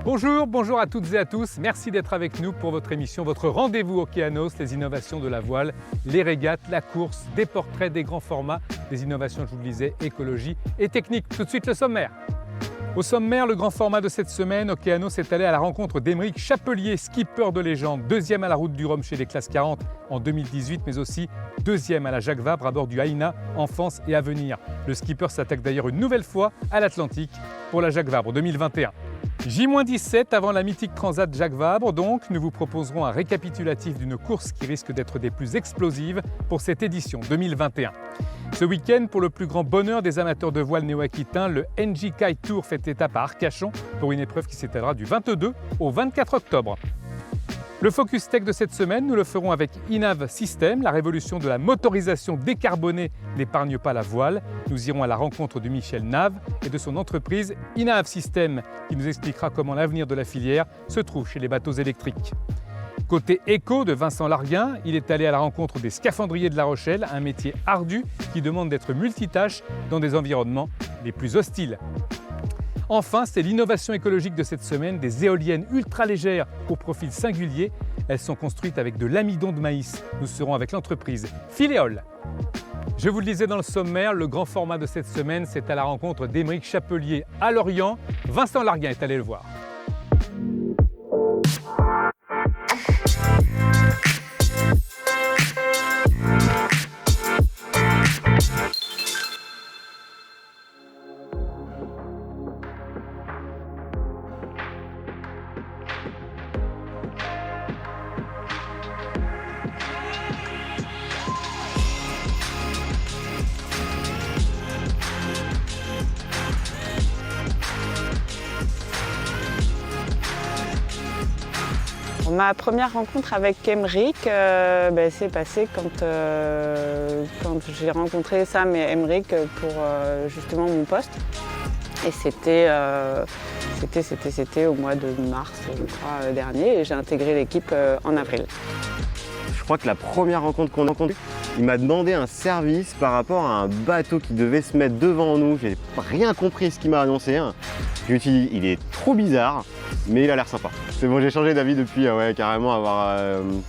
Bonjour à toutes et à tous. Merci d'être avec nous pour votre émission, votre rendez-vous Océanos, les innovations de la voile, les régates, la course, des portraits, des grands formats, des innovations, je vous le disais, écologie et technique. Tout de suite le sommaire. Au sommaire, le grand format de cette semaine, Océanos est allé à la rencontre d'Aymeric Chapelier, skipper de légende, deuxième à la Route du Rhum chez les classes 40 en 2018, mais aussi deuxième à la Jacques Vabre à bord du Aina, Enfance et Avenir. Le skipper s'attaque d'ailleurs une nouvelle fois à l'Atlantique pour la Jacques Vabre 2021. J-17 avant la mythique Transat Jacques Vabre, donc, nous vous proposerons un récapitulatif d'une course qui risque d'être des plus explosives pour cette édition 2021. Ce week-end, pour le plus grand bonheur des amateurs de voile néo-aquitains, le NJ Kite Tour fait étape à Arcachon pour une épreuve qui s'étalera du 22 au 24 octobre. Le Focus Tech de cette semaine, nous le ferons avec Inav System. La révolution de la motorisation décarbonée n'épargne pas la voile. Nous irons à la rencontre de Michel Nave et de son entreprise Inav System, qui nous expliquera comment l'avenir de la filière se trouve chez les bateaux électriques. Côté éco de Vincent Larguin, il est allé à la rencontre des scaphandriers de La Rochelle, un métier ardu qui demande d'être multitâche dans des environnements les plus hostiles. Enfin, c'est l'innovation écologique de cette semaine, des éoliennes ultra légères au profil singulier. Elles sont construites avec de l'amidon de maïs. Nous serons avec l'entreprise Philéol. Je vous le disais dans le sommaire, le grand format de cette semaine, c'est à la rencontre d'Aymeric Chapelier à Lorient. Vincent Larguin est allé le voir. Ma première rencontre avec Aymeric s'est passée quand j'ai rencontré Sam et Aymeric pour justement mon poste. Et c'était au mois de mars, je crois, dernier, et j'ai intégré l'équipe en avril. Je crois que la première rencontre qu'on a rencontrée, il m'a demandé un service par rapport à un bateau qui devait se mettre devant nous. J'ai rien compris ce qu'il m'a annoncé. Je lui ai dit, il est trop bizarre, mais il a l'air sympa. C'est bon, j'ai changé d'avis depuis, carrément, avoir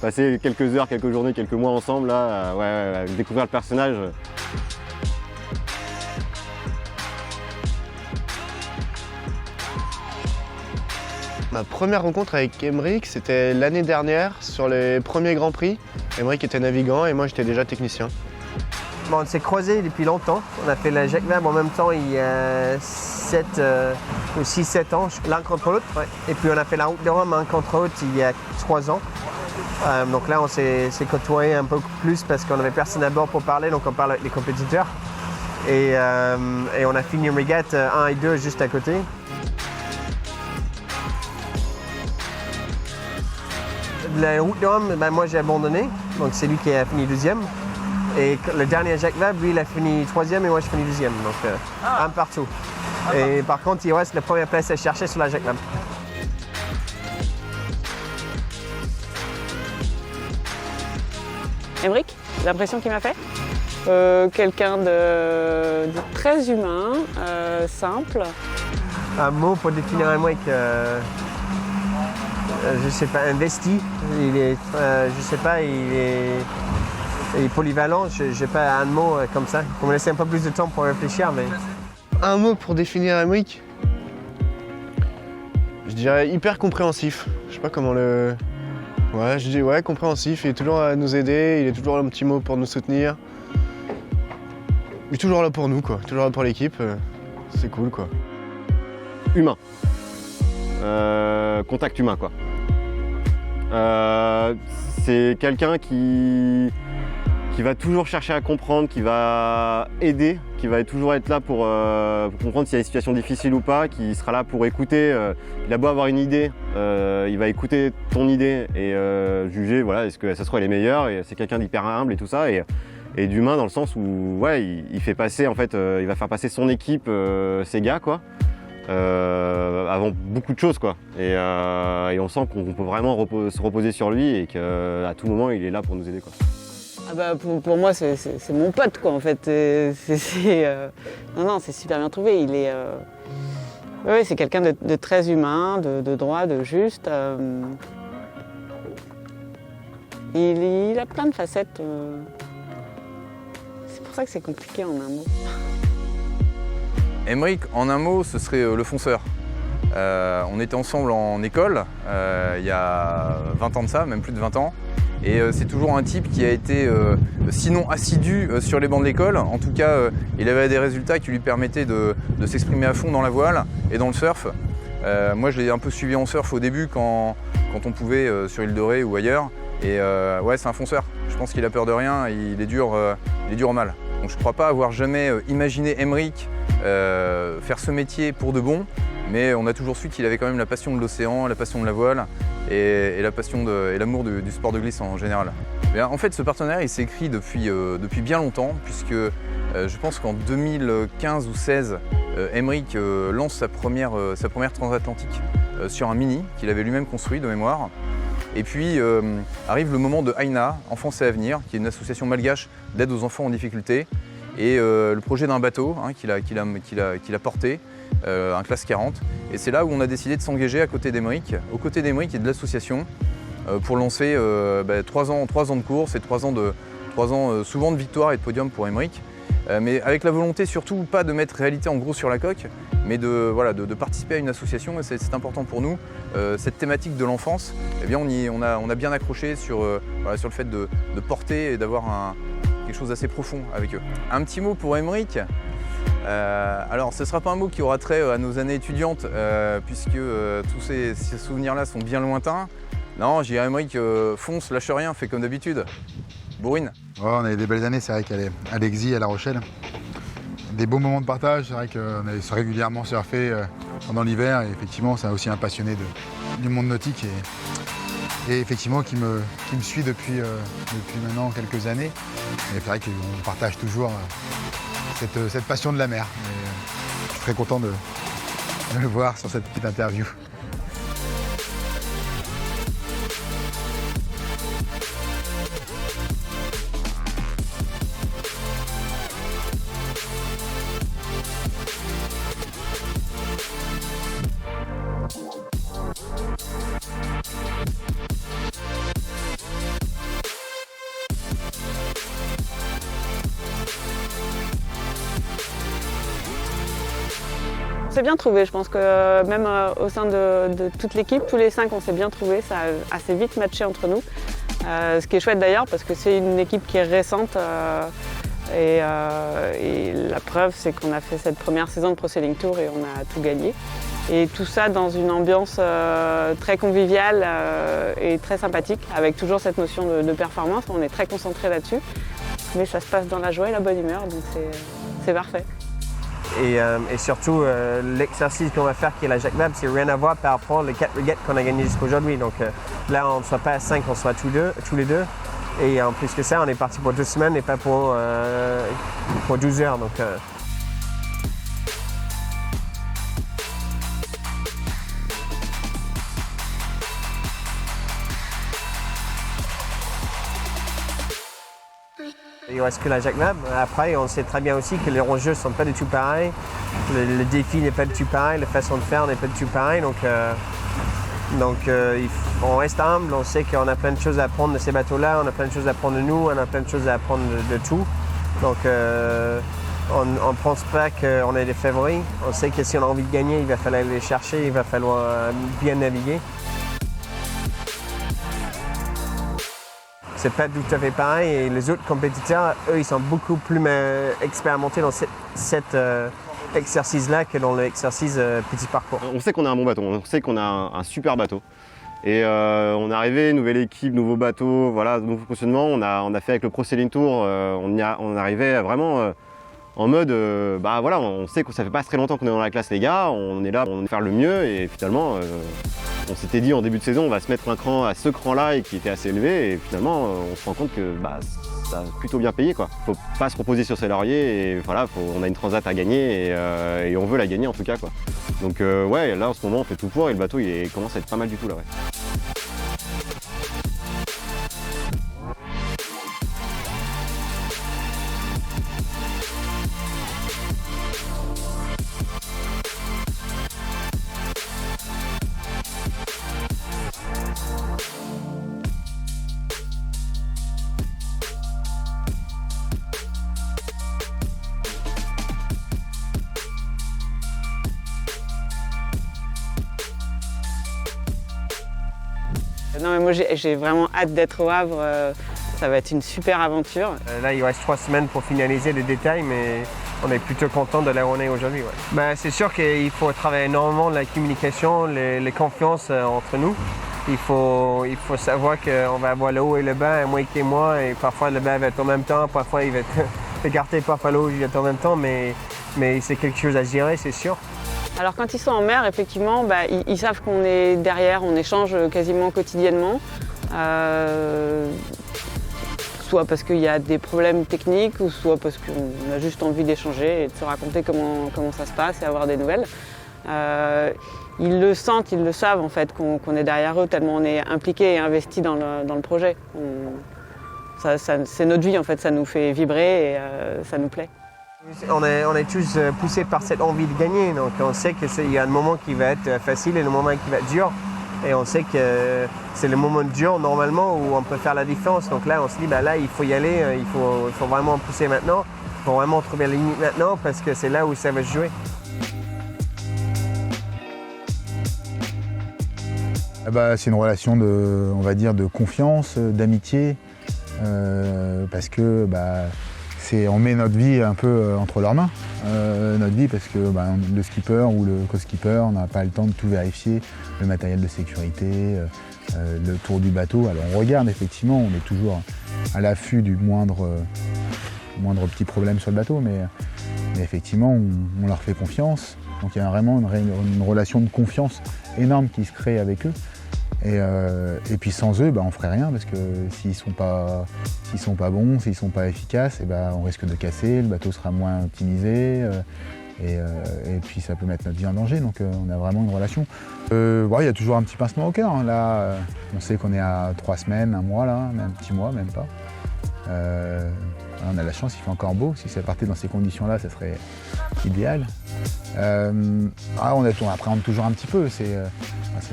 passé quelques heures, quelques journées, quelques mois ensemble, là, découvrir le personnage. Ma première rencontre avec Aymeric, c'était l'année dernière sur les premiers Grands Prix. Aymeric était navigant et moi j'étais déjà technicien. Bon, on s'est croisés depuis longtemps. On a fait la Jacques Vabre en même temps il y a 6-7 ans, l'un contre l'autre. Ouais. Et puis on a fait la Route du Rhum l'un contre l'autre il y a 3 ans. Donc là on s'est côtoyés un peu plus parce qu'on n'avait personne à bord pour parler, donc on parle avec les compétiteurs. Et on a fini une régate 1 et 2 juste à côté. La Route du Rhum, moi j'ai abandonné, donc c'est lui qui a fini deuxième. Et le dernier Jacques Vabre, lui, il a fini troisième et moi je finis deuxième, donc un partout. Et par contre, il reste la première place à chercher sur la Jacques Vabre. Aymeric, l'impression qu'il m'a fait quelqu'un de très humain, simple. Un mot pour définir Aymeric, je sais pas, investi. Il est, il est polyvalent. Je n'ai pas un mot comme ça. Il faut me laisser un peu plus de temps pour réfléchir, mais. Un mot pour définir Aymeric, je dirais hyper compréhensif. Je sais pas comment le. Ouais, je dis compréhensif. Il est toujours à nous aider. Il est toujours un petit mot pour nous soutenir. Il est toujours là pour nous, quoi. Toujours là pour l'équipe. C'est cool, quoi. Humain. Contact humain, quoi. C'est quelqu'un qui va toujours chercher à comprendre, qui va aider, qui va toujours être là pour comprendre s'il y a des situations difficiles ou pas, qui sera là pour écouter. Il a beau avoir une idée, il va écouter ton idée et juger, voilà, est-ce que ça se trouve elle est meilleure. Et c'est quelqu'un d'hyper humble et tout ça, et d'humain dans le sens où il fait passer, en fait, il va faire passer son équipe, ses gars, quoi. Avant beaucoup de choses, quoi. Et on sent qu'on peut vraiment se reposer sur lui et qu'à tout moment il est là pour nous aider, quoi. Pour moi c'est mon pote, quoi, en fait. Non, c'est super bien trouvé. Oui, c'est quelqu'un de très humain, de droit, de juste. Il a plein de facettes. C'est pour ça que c'est compliqué en un mot. Aymeric, en un mot, ce serait le fonceur. On était ensemble en école il y a 20 ans de ça, même plus de 20 ans. Et c'est toujours un type qui a été, sinon assidu sur les bancs de l'école, en tout cas il avait des résultats qui lui permettaient de s'exprimer à fond dans la voile et dans le surf. Moi je l'ai un peu suivi en surf au début quand on pouvait sur Île de Ré ou ailleurs. Et ouais, c'est un fonceur. Je pense qu'il a peur de rien, il est dur au mal. Donc je ne crois pas avoir jamais imaginé Aymeric faire ce métier pour de bon, mais on a toujours su qu'il avait quand même la passion de l'océan, la passion de la voile et la passion et l'amour du sport de glisse en général. Et en fait, ce partenariat il s'est écrit depuis bien longtemps, puisque je pense qu'en 2015 ou 2016, Aymeric lance sa première transatlantique sur un mini qu'il avait lui-même construit de mémoire. Et puis arrive le moment de Aina, Enfance et Avenir, qui est une association malgache d'aide aux enfants en difficulté. Et le projet d'un bateau qu'il a porté, un classe 40. Et c'est là où on a décidé de s'engager aux côtés d'Aymeric et de l'association pour lancer 3 ans de course et 3 ans souvent de victoire et de podium pour Aymeric. Mais avec la volonté surtout pas de mettre réalité en gros sur la coque, mais de participer à une association, et c'est important pour nous. Cette thématique de l'enfance, eh bien on a bien accroché sur le fait de porter et d'avoir quelque chose d'assez profond avec eux. Un petit mot pour Aymeric. Alors ce ne sera pas un mot qui aura trait à nos années étudiantes, puisque tous ces souvenirs-là sont bien lointains. Non, j'ai Aymeric, fonce, lâche rien, fais comme d'habitude. Bourrine. Ouais, on a eu des belles années, c'est vrai qu'elle est à l'Exy, à La Rochelle. Des beaux moments de partage, c'est vrai qu'on a régulièrement surfé pendant l'hiver, et effectivement c'est aussi un passionné du monde nautique et effectivement qui me suit depuis maintenant quelques années. Et c'est vrai qu'on partage toujours cette passion de la mer. Et, je suis très content de le voir sur cette petite interview. On s'est bien trouvé, je pense que même au sein de toute l'équipe, tous les 5 on s'est bien trouvé, ça a assez vite matché entre nous. Ce qui est chouette d'ailleurs parce que c'est une équipe qui est récente et la preuve c'est qu'on a fait cette première saison de Pro Sailing Tour et on a tout gagné. Et tout ça dans une ambiance très conviviale et très sympathique, avec toujours cette notion de performance, on est très concentré là-dessus. Mais ça se passe dans la joie et la bonne humeur, donc c'est parfait. Et surtout, l'exercice qu'on va faire qui est la Jacques Vabre, c'est rien à voir par rapport aux 4 régates qu'on a gagnées jusqu'à aujourd'hui. Donc là, on ne soit pas à 5, on soit tous les deux. Et en plus que ça, on est parti pour 2 semaines et pas pour 12 heures. Donc, il ne reste que la Jacques Vabre. Après, on sait très bien aussi que les enjeux ne sont pas du tout pareils. Le défi n'est pas du tout pareil, la façon de faire n'est pas du tout pareil. Donc on reste humble, on sait qu'on a plein de choses à apprendre de ces bateaux-là, on a plein de choses à apprendre de nous, on a plein de choses à apprendre de tout. Donc on ne pense pas qu'on est des favoris. On sait que si on a envie de gagner, il va falloir aller les chercher, il va falloir bien naviguer. C'est pas tout à fait pareil et les autres compétiteurs, eux, ils sont beaucoup plus expérimentés dans cet exercice-là que dans l'exercice petit parcours. On sait qu'on a un bon bateau, on sait qu'on a un super bateau. Et on est arrivé, nouvelle équipe, nouveau bateau, voilà, nouveau fonctionnement. On a fait avec le Pro Sailing Tour, on arrivait vraiment en mode, voilà, on sait que ça fait pas très longtemps qu'on est dans la classe les gars, on est là pour faire le mieux et finalement on s'était dit en début de saison on va se mettre un cran à ce cran-là et qui était assez élevé et finalement on se rend compte que ça a plutôt bien payé quoi. Faut pas se reposer sur ses lauriers et voilà, on a une transat à gagner et on veut la gagner en tout cas quoi. Donc ouais, là en ce moment on fait tout pour et le bateau il commence à être pas mal du tout là ouais. Non mais moi j'ai vraiment hâte d'être au Havre, ça va être une super aventure. Là, il reste 3 semaines pour finaliser les détails, mais on est plutôt content de là où on est aujourd'hui. Ouais. C'est sûr qu'il faut travailler énormément la communication, les confiances entre nous. Il faut savoir qu'on va avoir le haut et le bas, moi et moi, et parfois le bas va être en même temps, parfois il va être écarté, parfois le haut il va être en même temps, mais c'est quelque chose à gérer, c'est sûr. Alors quand ils sont en mer, effectivement, ils savent qu'on est derrière, on échange quasiment quotidiennement. Soit parce qu'il y a des problèmes techniques, ou soit parce qu'on a juste envie d'échanger et de se raconter comment ça se passe et avoir des nouvelles. Ils le sentent, ils le savent en fait qu'on est derrière eux, tellement on est impliqué et investi dans le projet. C'est notre vie en fait, ça nous fait vibrer et ça nous plaît. On est tous poussés par cette envie de gagner, donc on sait qu'il y a un moment qui va être facile et un moment qui va être dur. Et on sait que c'est le moment dur normalement où on peut faire la différence. Donc là on se dit là il faut y aller, il faut vraiment pousser maintenant, il faut vraiment trouver la limite maintenant parce que c'est là où ça va se jouer. C'est une relation on va dire, de confiance, d'amitié, parce que on met notre vie un peu entre leurs mains, notre vie parce que le skipper ou le co-skipper n'a pas le temps de tout vérifier, le matériel de sécurité, le tour du bateau. Alors on regarde effectivement, on est toujours à l'affût du moindre petit problème sur le bateau, mais effectivement on leur fait confiance. Donc il y a vraiment une relation de confiance énorme qui se crée avec eux. Et puis sans eux, on ne ferait rien parce que s'ils ne sont pas bons, s'ils ne sont pas efficaces, on risque de casser, le bateau sera moins optimisé et puis ça peut mettre notre vie en danger. Donc on a vraiment une relation. Il y a toujours un petit pincement au cœur. Hein. Là, on sait qu'on est à 3 semaines, 1 mois, là, même un petit mois, même pas. On a la chance, il fait encore beau. Si ça partait dans ces conditions-là, ça serait idéal. On appréhende toujours un petit peu. Ce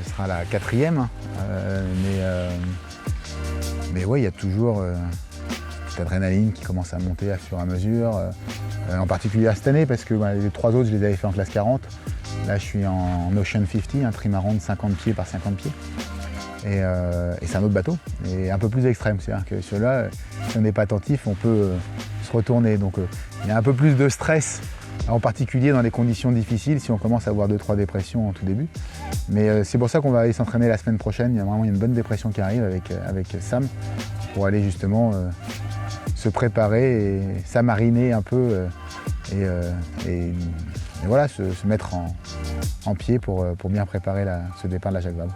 sera la 4e. Mais ouais, il y a toujours cette adrénaline qui commence à monter à fur et à mesure. En particulier cette année, parce que les 3 autres, je les avais fait en classe 40. Là, je suis en Ocean 50, un trimaran de 50 pieds par 50 pieds. Et c'est un autre bateau, et un peu plus extrême. C'est-à-dire que celui-là, si on n'est pas attentif, on peut se retourner. Donc il y a un peu plus de stress, en particulier dans les conditions difficiles, si on commence à avoir 2-3 dépressions en tout début. Mais c'est pour ça qu'on va aller s'entraîner la semaine prochaine. Il y a vraiment une bonne dépression qui arrive avec Sam, pour aller justement se préparer et s'amariner un peu et voilà, se mettre en pied pour bien préparer ce départ de la Jacques Vabre.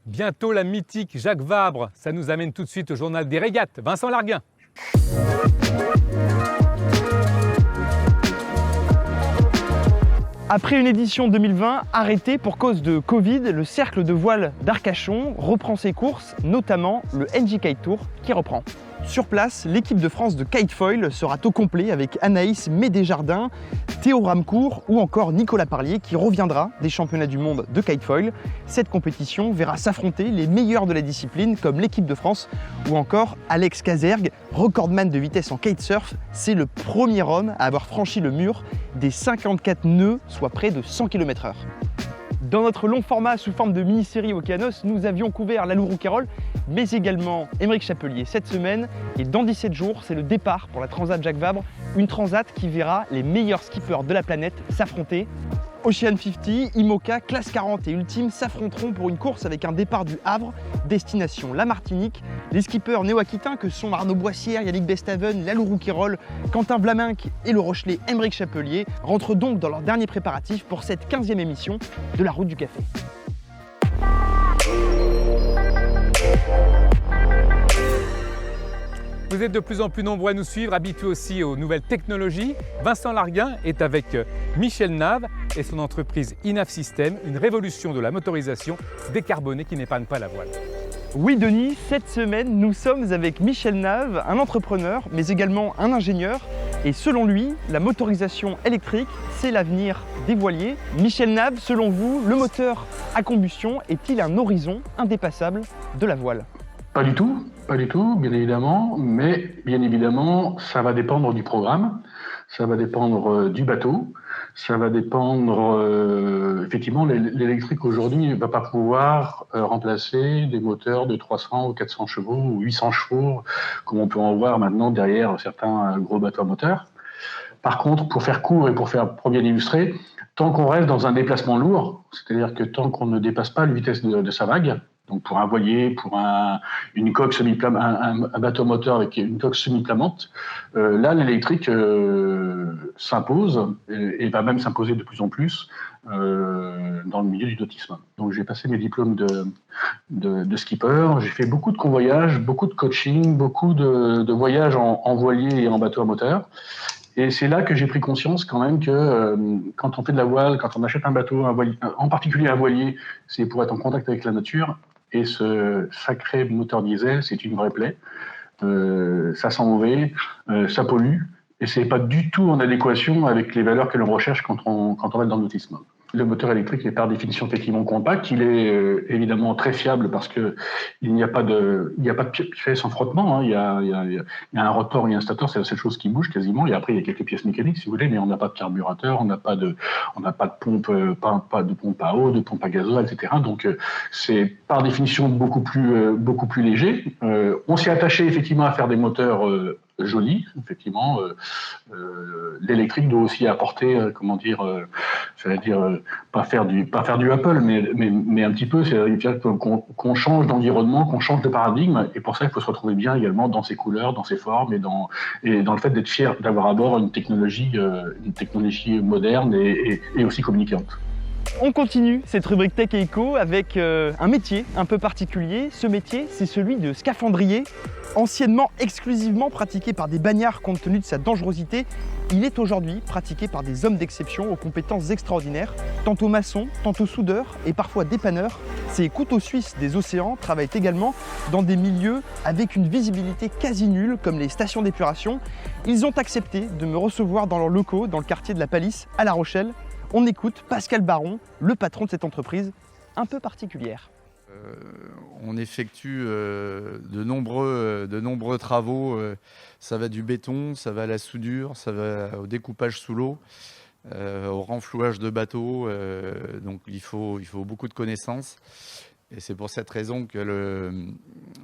Bientôt la mythique Jacques Vabre, ça nous amène tout de suite au journal des régates. Vincent Larguin. Après une édition 2020 arrêtée pour cause de Covid, le cercle de voile d'Arcachon reprend ses courses, notamment le NJ Kite Tour qui reprend. Sur place, l'équipe de France de kitefoil sera au complet avec Anaïs Médesjardins, Théo Ramcourt ou encore Nicolas Parlier qui reviendra des championnats du monde de kitefoil. Cette compétition verra s'affronter les meilleurs de la discipline comme l'équipe de France ou encore Alex Kazerg, recordman de vitesse en kitesurf. C'est le premier homme à avoir franchi le mur des 54 nœuds, soit près de 100 km/h. Dans notre long format sous forme de mini-série Okeanos, nous avions couvert la Lourouquayrol, mais également Aymeric Chapelier cette semaine. Et dans 17 jours, c'est le départ pour la Transat Jacques Vabre, une transat qui verra les meilleurs skippers de la planète s'affronter. Ocean 50, IMOCA, Classe 40 et Ultime s'affronteront pour une course avec un départ du Havre, destination la Martinique. Les skippers néo-aquitains que sont Arnaud Boissière, Yannick Bestaven, la Lourouquayrol, Quentin Vlaminck et le Rochelais Aymeric Chapelier rentrent donc dans leur dernier préparatif pour cette 15e émission de la Route du Café. Vous êtes de plus en plus nombreux à nous suivre, habitués aussi aux nouvelles technologies. Vincent Larguin est avec Michel Nave et son entreprise INAV System, une révolution de la motorisation décarbonée qui n'épargne pas la voile. Oui Denis, cette semaine nous sommes avec Michel Nave, un entrepreneur mais également un ingénieur. Et selon lui, la motorisation électrique, c'est l'avenir des voiliers. Michel Nave, selon vous, le moteur à combustion est-il un horizon indépassable de la voile ? Pas du tout. pas du tout, bien évidemment, mais bien évidemment, ça va dépendre du programme, ça va dépendre du bateau, ça va dépendre, effectivement, l'électrique aujourd'hui ne va pas pouvoir remplacer des moteurs de 300 ou 400 chevaux ou 800 chevaux, comme on peut en voir maintenant derrière certains gros bateaux à moteur. Par contre, pour faire court et pour bien illustrer, tant qu'on reste dans un déplacement lourd, c'est-à-dire que tant qu'on ne dépasse pas la vitesse de sa vague, donc pour un voilier, pour une coque un bateau moteur avec une coque semi-planante, là l'électrique s'impose et va même s'imposer de plus en plus dans le milieu du nautisme. Donc j'ai passé mes diplômes de skipper, j'ai fait beaucoup de convoyages, beaucoup de coaching, beaucoup de voyages en voilier et en bateau à moteur. Et c'est là que j'ai pris conscience quand même que quand on fait de la voile, quand on achète un bateau, un voilier, en particulier un voilier, c'est pour être en contact avec la nature. Et ce sacré moteur diesel, c'est une vraie plaie. Ça sent mauvais, ça pollue, et c'est pas du tout en adéquation avec les valeurs que l'on recherche quand on va dans le nautisme. Le moteur électrique est par définition effectivement compact. Il est évidemment très fiable parce que il n'y a pas de pièces sans frottement. Hein. Il y a un rotor, il y a un stator, c'est la seule chose qui bouge quasiment. Et après, il y a quelques pièces mécaniques, si vous voulez, mais on n'a pas de carburateur, on n'a pas de pompe, pas de pompe à eau, de pompe à gasoil, etc. Donc, c'est par définition beaucoup plus léger. On s'est attaché effectivement à faire des moteurs jolis, effectivement. L'électrique doit aussi apporter, pas faire du Apple, mais un petit peu, c'est-à-dire qu'on change d'environnement, qu'on change de paradigme, et pour ça, il faut se retrouver bien également dans ses couleurs, dans ses formes, et dans le fait d'être fier d'avoir à bord une technologie moderne et aussi communicante. On continue cette rubrique Tech et Eco avec un métier un peu particulier. Ce métier, c'est celui de scaphandrier. Anciennement exclusivement pratiqué par des bagnards compte tenu de sa dangerosité, il est aujourd'hui pratiqué par des hommes d'exception aux compétences extraordinaires, tantôt maçons, tantôt soudeurs et parfois dépanneurs. Ces couteaux suisses des océans travaillent également dans des milieux avec une visibilité quasi nulle comme les stations d'épuration. Ils ont accepté de me recevoir dans leurs locaux dans le quartier de la Palisse à La Rochelle. On écoute Pascal Baron, le patron de cette entreprise un peu particulière. On effectue de nombreux travaux. Ça va du béton, ça va à la soudure, ça va au découpage sous l'eau, au renflouage de bateaux. Donc il faut beaucoup de connaissances. Et c'est pour cette raison que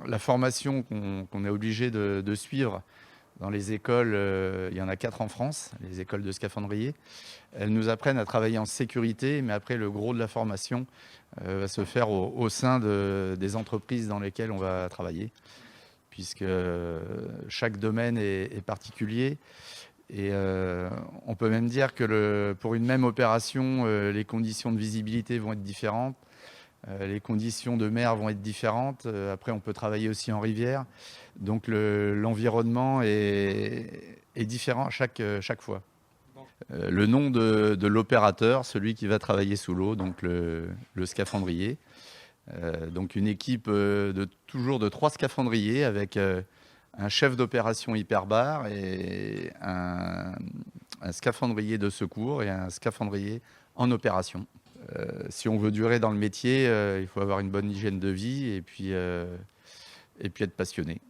la formation qu'on est obligé de suivre dans les écoles, il y en a 4 en France, les écoles de scaphandrier. Elles nous apprennent à travailler en sécurité, mais après, le gros de la formation va se faire au sein des entreprises dans lesquelles on va travailler, puisque chaque domaine est particulier. Et on peut même dire que pour une même opération, les conditions de visibilité vont être différentes, les conditions de mer vont être différentes. Après, on peut travailler aussi en rivière. Donc l'environnement est différent chaque fois. Le nom de l'opérateur, celui qui va travailler sous l'eau, donc le scaphandrier. Donc une équipe toujours de 3 scaphandriers avec un chef d'opération hyperbar et un scaphandrier de secours et un scaphandrier en opération. Si on veut durer dans le métier, il faut avoir une bonne hygiène de vie et puis être passionné.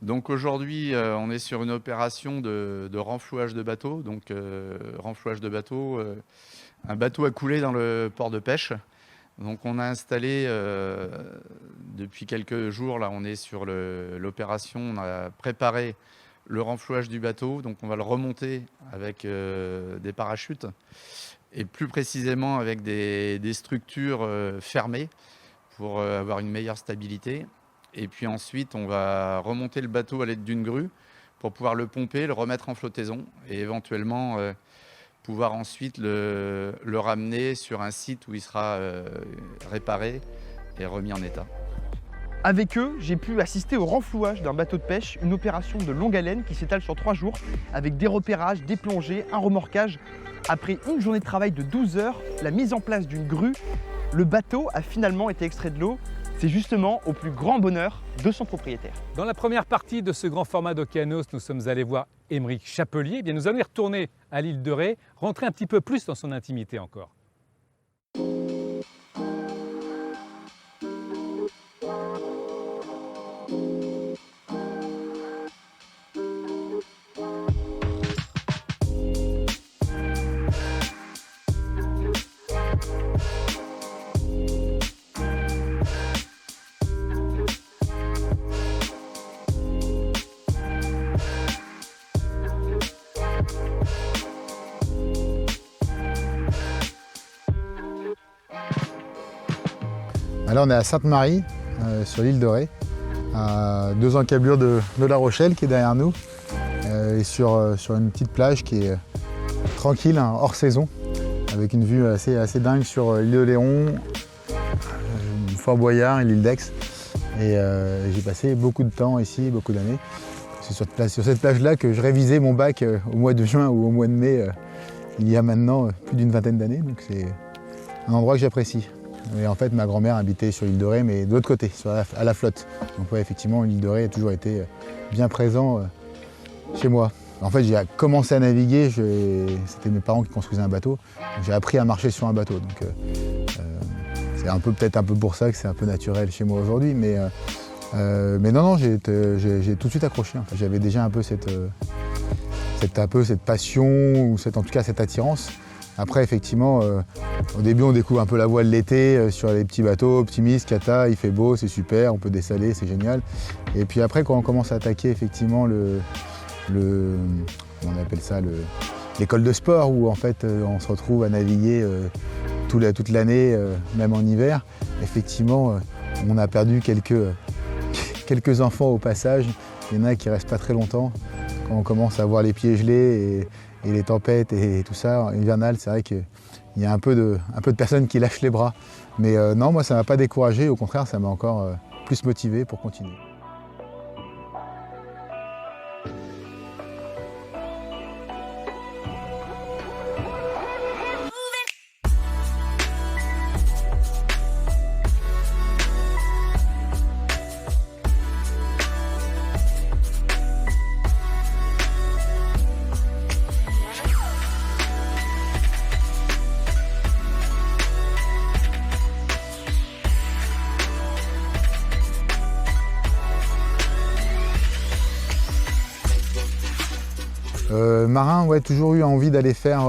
Donc aujourd'hui, on est sur une opération de renflouage de bateau. Donc renflouage de bateau, un bateau a coulé dans le port de pêche. Donc on a installé, depuis quelques jours, là on est sur l'opération, on a préparé le renflouage du bateau. Donc on va le remonter avec des parachutes et plus précisément avec des structures fermées pour avoir une meilleure stabilité. Et puis ensuite, on va remonter le bateau à l'aide d'une grue pour pouvoir le pomper, le remettre en flottaison et éventuellement pouvoir ensuite le ramener sur un site où il sera réparé et remis en état. Avec eux, j'ai pu assister au renflouage d'un bateau de pêche, une opération de longue haleine qui s'étale sur 3 jours avec des repérages, des plongées, un remorquage. Après une journée de travail de 12 heures, la mise en place d'une grue, le bateau a finalement été extrait de l'eau. C'est justement au plus grand bonheur de son propriétaire. Dans la première partie de ce grand format d'Océanos, nous sommes allés voir Aymeric Chapelier. Eh bien, nous allons y retourner à l'île de Ré, rentrer un petit peu plus dans son intimité encore. Là, on est à Sainte-Marie, sur l'île de Ré, à 2 encablures de La Rochelle qui est derrière nous, et sur une petite plage qui est tranquille, hein, hors saison, avec une vue assez dingue sur l'île de Léon, Fort Boyard et l'île d'Aix. Et j'ai passé beaucoup de temps ici, beaucoup d'années. C'est sur cette plage-là que je révisais mon bac au mois de juin ou au mois de mai, il y a maintenant plus d'une vingtaine d'années. Donc c'est un endroit que j'apprécie. Et en fait, ma grand-mère habitait sur l'île de Ré, mais de l'autre côté, à la flotte. Donc ouais, effectivement, l'île de Ré a toujours été bien présent chez moi. En fait, j'ai commencé à naviguer, c'était mes parents qui construisaient un bateau. J'ai appris à marcher sur un bateau. Donc c'est peut-être un peu pour ça que c'est un peu naturel chez moi aujourd'hui. Mais non, j'ai tout de suite accroché. Enfin, j'avais déjà un peu cette passion, ou en tout cas cette attirance. Après, effectivement, au début, on découvre un peu la voile l'été sur les petits bateaux, optimistes, Kata, il fait beau, c'est super, on peut dessaler, c'est génial. Et puis après, quand on commence à attaquer effectivement on appelle ça l'école de sport, où en fait on se retrouve à naviguer toute l'année, même en hiver, effectivement, on a perdu quelques enfants au passage. Il y en a qui restent pas très longtemps. Quand on commence à voir les pieds gelés et les tempêtes et tout ça, hivernal, c'est vrai qu'il y a un peu de personnes qui lâchent les bras. Mais non, moi ça m'a pas découragé, au contraire, ça m'a encore plus motivé pour continuer. Marin, ouais, toujours eu envie d'aller faire,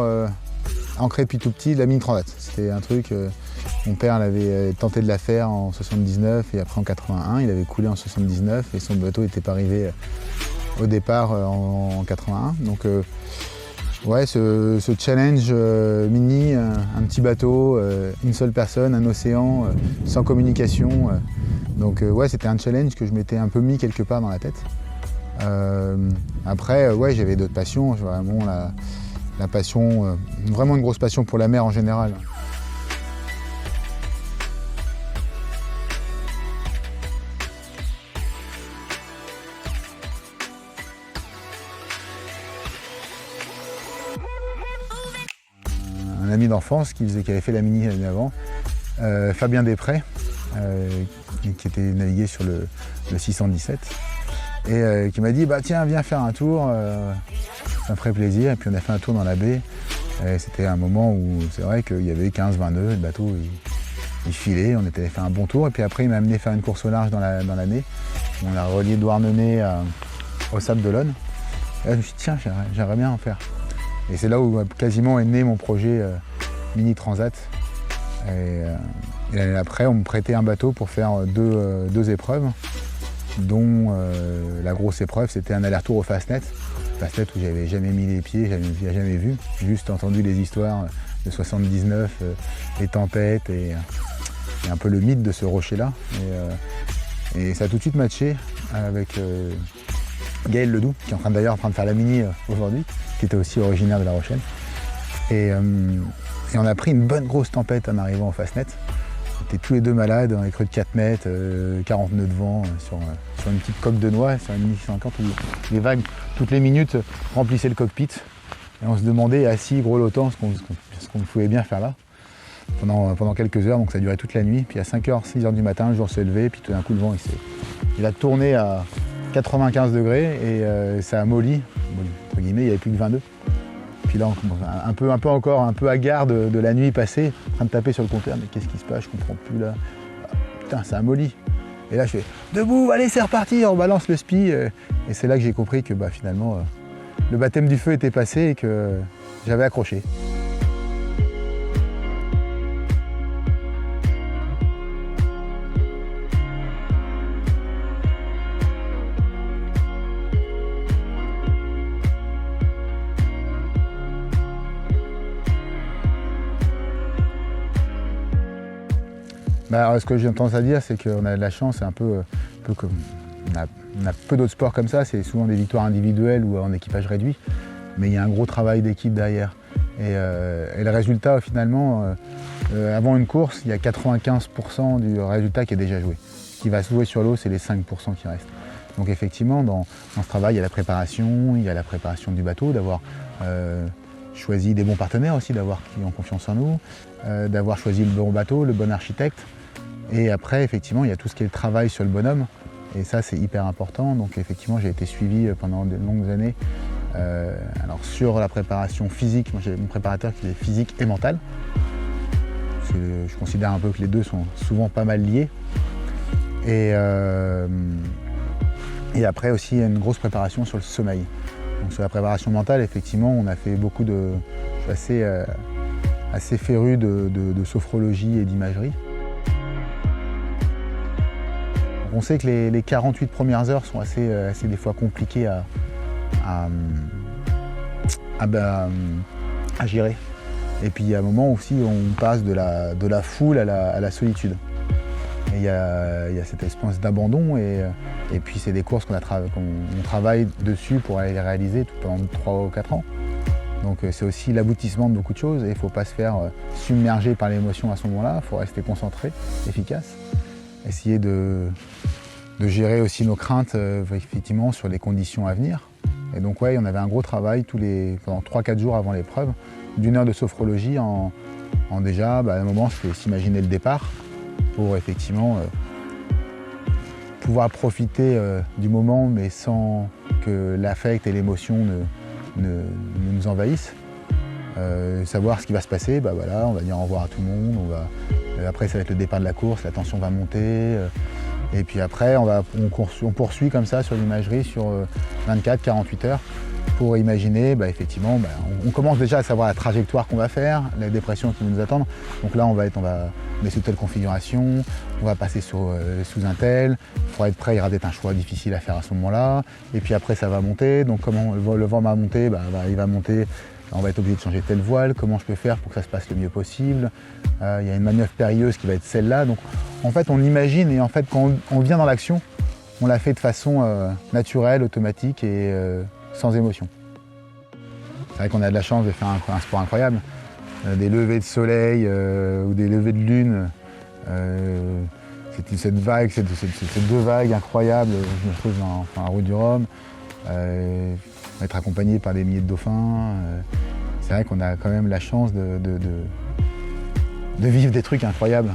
ancré depuis tout petit, la mini transat. C'était un truc, mon père l'avait tenté de la faire en 79 et après en 81, il avait coulé en 79 et son bateau n'était pas arrivé au départ en 81. Donc ouais, ce challenge mini, un petit bateau, une seule personne, un océan, sans communication. Donc ouais, c'était un challenge que je m'étais un peu mis quelque part dans la tête. Après, ouais, j'avais d'autres passions, vraiment la passion, vraiment une grosse passion pour la mer en général. Un ami d'enfance qui avait fait la mini l'année avant, Fabien Després, qui était navigué sur le 617. Et qui m'a dit bah tiens, viens faire un tour, ça me ferait plaisir. Et puis on a fait un tour dans la baie. Et c'était un moment où c'est vrai qu'il y avait 15-20 nœuds, le bateau il filait, on était fait un bon tour. Et puis après il m'a amené faire une course au large dans l'année. On a relié Douarnenez au Sable d'Olonne. Et là je me suis dit tiens, j'aimerais bien en faire. Et c'est là où quasiment est né mon projet Mini Transat. Et l'année après on me prêtait un bateau pour faire deux épreuves, dont la grosse épreuve c'était un aller-retour au Fastnet où j'avais jamais mis les pieds, j'avais jamais vu, juste entendu les histoires de 79, les tempêtes et un peu le mythe de ce rocher-là. Et ça a tout de suite matché avec Gaël Ledoux, qui est en train de faire la mini aujourd'hui, qui était aussi originaire de La Rochelle. Et on a pris une bonne grosse tempête en arrivant au Fastnet. On était tous les deux malades, dans les creux de 4 mètres, 40 nœuds de vent, sur une petite coque de noix, sur une mini 50 où les vagues, toutes les minutes, remplissaient le cockpit. Et on se demandait, assis, gros lotant, ce qu'on pouvait bien faire là, pendant quelques heures, donc ça durait toute la nuit. Puis à 5h, 6h du matin, le jour s'est levé, puis tout d'un coup, le vent, il a tourné à 95 degrés et ça a molli, entre guillemets, il n'y avait plus que 20 nœuds. Puis là, on commence un peu hagard de la nuit passée, en train de taper sur le compteur, mais qu'est-ce qui se passe, je comprends plus là. Putain, ça a molli. Et là, je fais debout, allez, c'est reparti, on balance le spi. Et c'est là que j'ai compris que finalement, le baptême du feu était passé et que j'avais accroché. Ce que j'ai tendance à dire, c'est qu'on a de la chance, c'est un peu comme on a peu d'autres sports comme ça, c'est souvent des victoires individuelles ou en équipage réduit, mais il y a un gros travail d'équipe derrière. Et le résultat, finalement, avant une course, il y a 95% du résultat qui est déjà joué. Ce qui va se jouer sur l'eau, c'est les 5% qui restent. Donc effectivement, dans ce travail, il y a la préparation du bateau, d'avoir choisi des bons partenaires aussi, d'avoir qui ont confiance en nous, d'avoir choisi le bon bateau, le bon architecte. Et après, effectivement, il y a tout ce qui est le travail sur le bonhomme. Et ça, c'est hyper important. Donc effectivement, j'ai été suivi pendant de longues années. Alors sur la préparation physique, moi j'ai mon préparateur qui est physique et mental. Parce que je considère un peu que les deux sont souvent pas mal liés. Et après aussi, il y a une grosse préparation sur le sommeil. Donc sur la préparation mentale, effectivement, on a fait beaucoup de... Je suis assez féru de sophrologie et d'imagerie. On sait que les 48 premières heures sont assez des fois compliquées à gérer. Et puis il y a un moment aussi où on passe de la foule à la solitude. Et il y a cette espèce d'abandon et puis c'est des courses qu'on travaille dessus pour aller les réaliser tout pendant 3 ou 4 ans. Donc c'est aussi l'aboutissement de beaucoup de choses et il ne faut pas se faire submerger par l'émotion à ce moment-là, il faut rester concentré, efficace. Essayer de gérer aussi nos craintes effectivement sur les conditions à venir. Et donc ouais, on avait un gros travail pendant 3-4 jours avant l'épreuve, d'1 heure de sophrologie en déjà, à un moment, c'était s'imaginer le départ pour effectivement pouvoir profiter du moment mais sans que l'affect et l'émotion ne nous envahissent. Savoir ce qui va se passer, voilà, on va dire au revoir à tout le monde, après ça va être le départ de la course, la tension va monter, et puis après on poursuit comme ça sur l'imagerie sur 24-48 heures pour imaginer, effectivement, on commence déjà à savoir la trajectoire qu'on va faire, la dépression qui va nous attendre. Donc là on va mettre sous telle configuration, on va passer sous un tel, il faudra être prêt, il y aura peut-être un choix difficile à faire à ce moment-là, et puis après ça va monter, donc comment le vent va monter, il va monter. On va être obligé de changer telle voile, comment je peux faire pour que ça se passe le mieux possible. Il y a une manœuvre périlleuse qui va être celle-là. Donc en fait on imagine et en fait quand on vient dans l'action, on la fait de façon naturelle, automatique et sans émotion. C'est vrai qu'on a de la chance de faire un sport incroyable. Des levées de soleil ou des levées de lune. Cette vague, ces 2 vagues incroyables, je me trouve dans la route du Rhum. Être accompagné par des milliers de dauphins. C'est vrai qu'on a quand même la chance de vivre des trucs incroyables.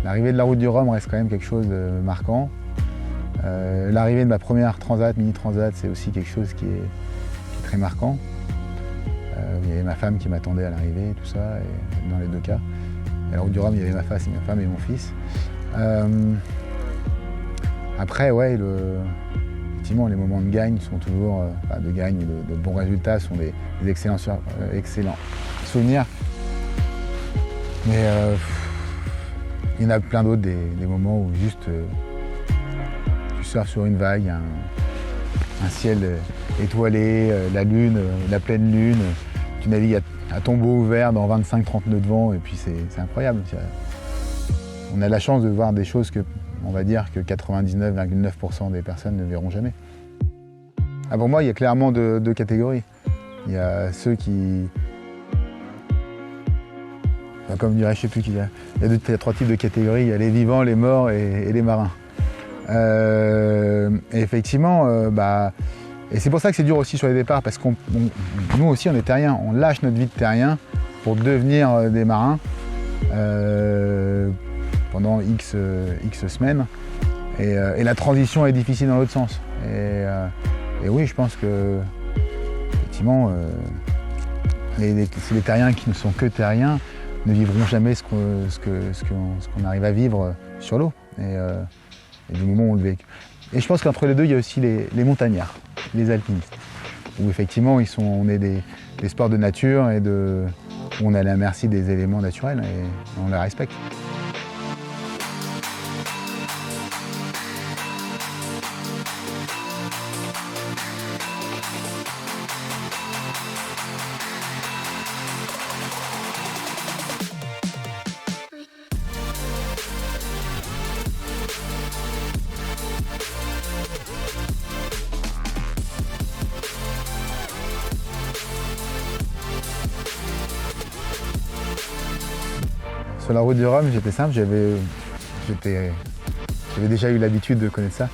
L'arrivée de la route du Rhum reste quand même quelque chose de marquant. L'arrivée de ma première transat, mini transat, c'est aussi quelque chose qui est très marquant. Il y avait ma femme qui m'attendait à l'arrivée et tout ça, et dans les 2 cas. À la route du Rhum, il y avait ma femme et mon fils. Après, ouais, effectivement, les moments de gagne sont toujours, de bons résultats sont des excellents souvenirs. Mais il y en a plein d'autres, des moments où juste tu surfes sur une vague, un ciel étoilé, la lune, la pleine lune, tu navigues à tombeau ouvert dans 25-30 nœuds de vent et puis c'est incroyable. On a la chance de voir des choses que on va dire que 99,9% des personnes ne verront jamais. Pour moi, il y a clairement 2 catégories. Il y a ceux qui... comme dirait, je ne sais plus qui il y a 3 types de catégories. Il y a les vivants, les morts et les marins. Et effectivement, et c'est pour ça que c'est dur aussi sur les départs, parce que nous aussi, on est terriens. On lâche notre vie de terrien pour devenir des marins. Pendant X semaines. Et la transition est difficile dans l'autre sens. Et oui, je pense que, effectivement, les terriens qui ne sont que terriens ne vivront jamais ce qu'on arrive à vivre sur l'eau. Et du moment où on le vécu. Et je pense qu'entre les deux, il y a aussi les montagnards, les alpinistes, où effectivement, on est des sports de nature et où on est à la merci des éléments naturels et on les respecte. Sur la route du Rhum, j'étais simple, j'avais déjà eu l'habitude de connaître ça.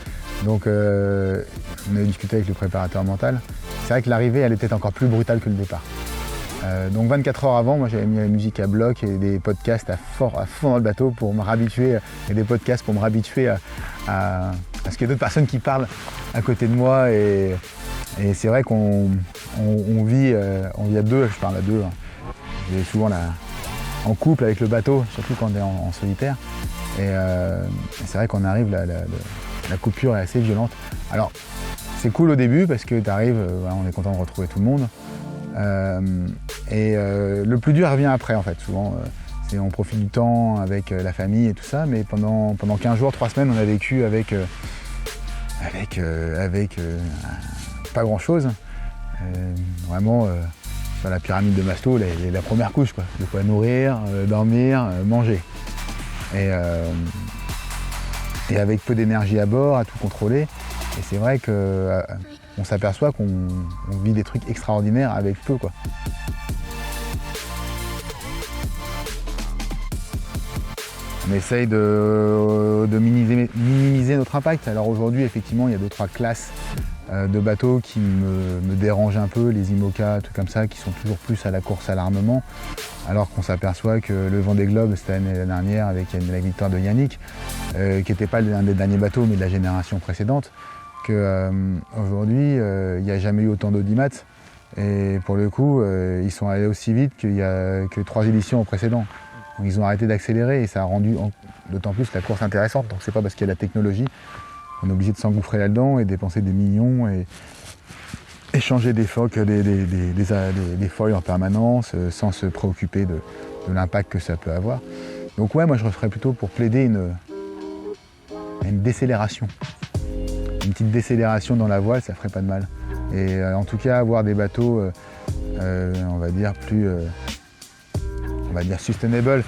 Donc on avait discuté avec le préparateur mental. C'est vrai que l'arrivée, elle était encore plus brutale que le départ. Donc 24 heures avant, moi j'avais mis la musique à bloc et des podcasts à fond dans le bateau pour me réhabituer, et des podcasts pour me réhabituer à ce qu'il y ait d'autres personnes qui parlent à côté de moi. Et c'est vrai qu'on vit à deux, je parle à deux. Hein. Je vais souvent en couple avec le bateau, surtout quand on est en solitaire. Et c'est vrai qu'on arrive, la coupure est assez violente. Alors c'est cool au début parce que tu arrives, on est content de retrouver tout le monde. Le plus dur revient après en fait, souvent. On profite du temps avec la famille et tout ça, mais pendant 15 jours, 3 semaines, on a vécu avec pas grand chose. Vraiment, sur la pyramide de Maslow, la première couche, quoi. De quoi nourrir, dormir, manger. Et avec peu d'énergie à bord, à tout contrôler. Et c'est vrai qu'on s'aperçoit qu'on vit des trucs extraordinaires avec peu, quoi. On essaye de minimiser notre impact. Alors aujourd'hui, effectivement, il y a 2-3 classes de bateaux qui me dérangent un peu, les IMOCA, trucs comme ça, qui sont toujours plus à la course à l'armement, alors qu'on s'aperçoit que le Vendée Globe, c'était l'année dernière avec la victoire de Yannick, qui n'était pas l'un des derniers bateaux, mais de la génération précédente, qu'aujourd'hui, il n'y a jamais eu autant d'audimat. Et pour le coup, ils sont allés aussi vite que 3 éditions précédentes. Donc ils ont arrêté d'accélérer et ça a rendu d'autant plus la course intéressante. Donc c'est pas parce qu'il y a la technologie qu'on est obligé de s'engouffrer là-dedans et dépenser des millions et changer des foils en permanence sans se préoccuper de l'impact que ça peut avoir. Donc ouais, moi je referais plutôt pour plaider une décélération. Une petite décélération dans la voile, ça ferait pas de mal. Et en tout cas, avoir des bateaux, on va dire plus... on va dire sustainable,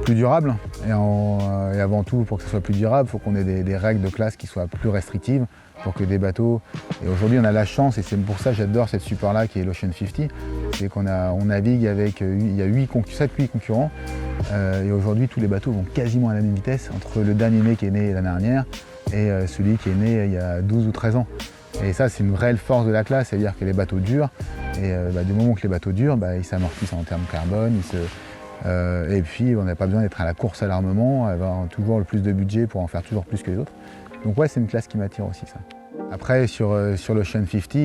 plus durable. Et avant tout, pour que ce soit plus durable, il faut qu'on ait des règles de classe qui soient plus restrictives pour que des bateaux... Et aujourd'hui, on a la chance, et c'est pour ça que j'adore cette support-là qui est l'Ocean 50, c'est qu'on navigue avec... Il y a 7-8 concurrents, et aujourd'hui, tous les bateaux vont quasiment à la même vitesse, entre le dernier né qui est né l'année dernière et celui qui est né il y a 12 ou 13 ans. Et ça, c'est une réelle force de la classe, c'est-à-dire que les bateaux durent, et du moment que les bateaux durent, ils s'amortissent en termes carbone, et puis on n'a pas besoin d'être à la course à l'armement, avoir toujours le plus de budget pour en faire toujours plus que les autres. Donc ouais, c'est une classe qui m'attire aussi, ça. Après, sur l'Ocean 50,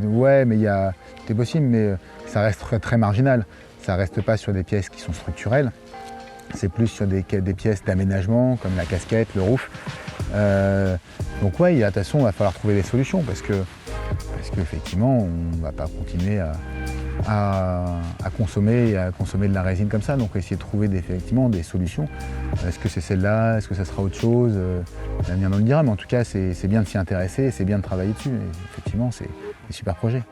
ouais, mais c'est possible, mais ça reste très, très marginal. Ça reste pas sur des pièces qui sont structurelles, c'est plus sur des pièces d'aménagement, comme la casquette, le roof. Donc ouais, de toute façon, il va falloir trouver des solutions parce qu'effectivement, on ne va pas continuer à consommer de la résine comme ça. Donc essayer de trouver effectivement des solutions. Est-ce que c'est celle-là? Est-ce que ça sera autre chose? L'avenir nous le dira, mais en tout cas, c'est bien de s'y intéresser, c'est bien de travailler dessus. Et effectivement, c'est des super projets.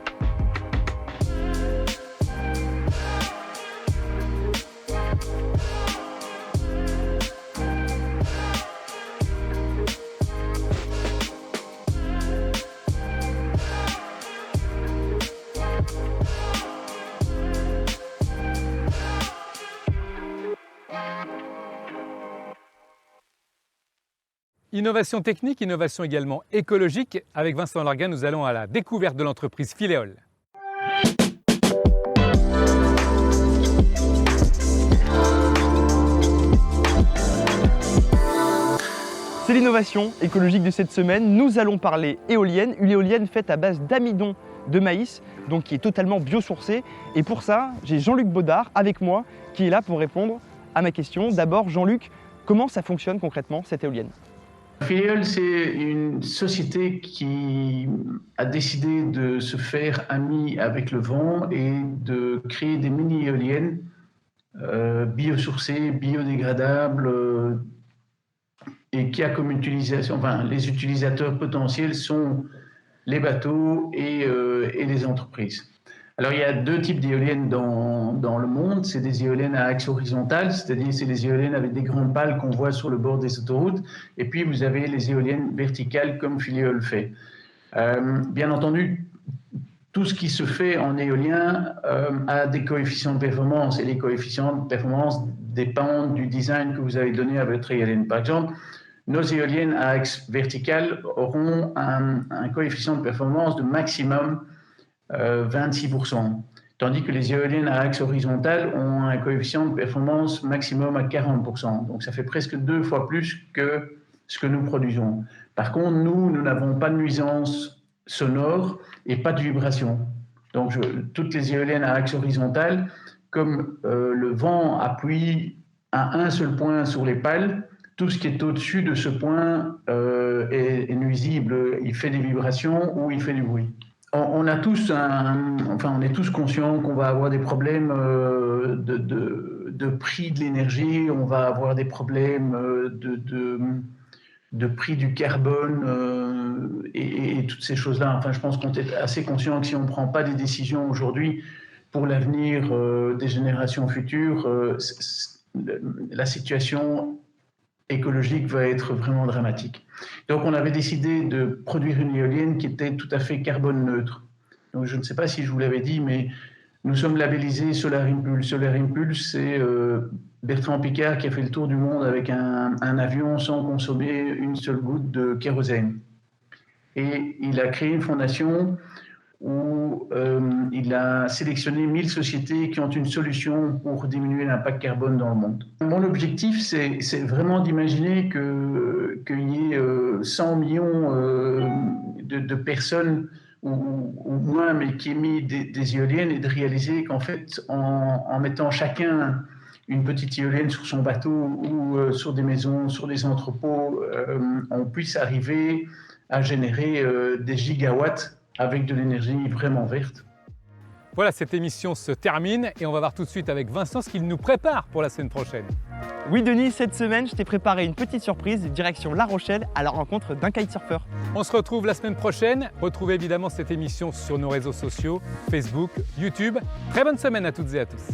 Innovation technique, innovation également écologique. Avec Vincent Larguin, nous allons à la découverte de l'entreprise Philéol. C'est l'innovation écologique de cette semaine. Nous allons parler éolienne, une éolienne faite à base d'amidon de maïs, donc qui est totalement biosourcée. Et pour ça, j'ai Jean-Luc Baudard avec moi qui est là pour répondre à ma question. D'abord, Jean-Luc, comment ça fonctionne concrètement cette éolienne ? Philéol, c'est une société qui a décidé de se faire amie avec le vent et de créer des mini-éoliennes biosourcées, biodégradables et qui a comme utilisation, les utilisateurs potentiels sont les bateaux et les entreprises. Alors, il y a 2 types d'éoliennes dans le monde. C'est des éoliennes à axe horizontal, c'est-à-dire c'est des éoliennes avec des grandes pales qu'on voit sur le bord des autoroutes. Et puis, vous avez les éoliennes verticales comme Philéol fait. Bien entendu, tout ce qui se fait en éolien a des coefficients de performance, et les coefficients de performance dépendent du design que vous avez donné à votre éolienne. Par exemple, nos éoliennes à axe vertical auront un coefficient de performance de maximum 26%, tandis que les éoliennes à axe horizontal ont un coefficient de performance maximum à 40%. Donc ça fait presque 2 fois plus que ce que nous produisons. Par contre, nous n'avons pas de nuisance sonore et pas de vibration. Donc toutes les éoliennes à axe horizontal, comme le vent appuie à un seul point sur les pales, tout ce qui est au-dessus de ce point est nuisible. Il fait des vibrations ou il fait du bruit. On est tous conscients qu'on va avoir des problèmes de prix de l'énergie, on va avoir des problèmes de prix du carbone et toutes ces choses-là. Enfin, je pense qu'on est assez conscient que si on ne prend pas des décisions aujourd'hui pour l'avenir des générations futures, la situation écologique va être vraiment dramatique. Donc on avait décidé de produire une éolienne qui était tout à fait carbone neutre. Donc je ne sais pas si je vous l'avais dit, mais nous sommes labellisés Solar Impulse. Solar Impulse, c'est Bertrand Piccard qui a fait le tour du monde avec un avion sans consommer une seule goutte de kérosène. Et il a créé une fondation où il a sélectionné 1000 sociétés qui ont une solution pour diminuer l'impact carbone dans le monde. Mon objectif, c'est vraiment d'imaginer qu'il y ait 100 millions de personnes, ou moins, mais qui émettent des éoliennes, et de réaliser qu'en fait, en mettant chacun une petite éolienne sur son bateau ou sur des maisons, sur des entrepôts, on puisse arriver à générer des gigawatts avec de l'énergie vraiment verte. Voilà, cette émission se termine et on va voir tout de suite avec Vincent ce qu'il nous prépare pour la semaine prochaine. Oui Denis, cette semaine, je t'ai préparé une petite surprise, direction La Rochelle à la rencontre d'un kitesurfer. On se retrouve la semaine prochaine. Retrouvez évidemment cette émission sur nos réseaux sociaux, Facebook, YouTube. Très bonne semaine à toutes et à tous.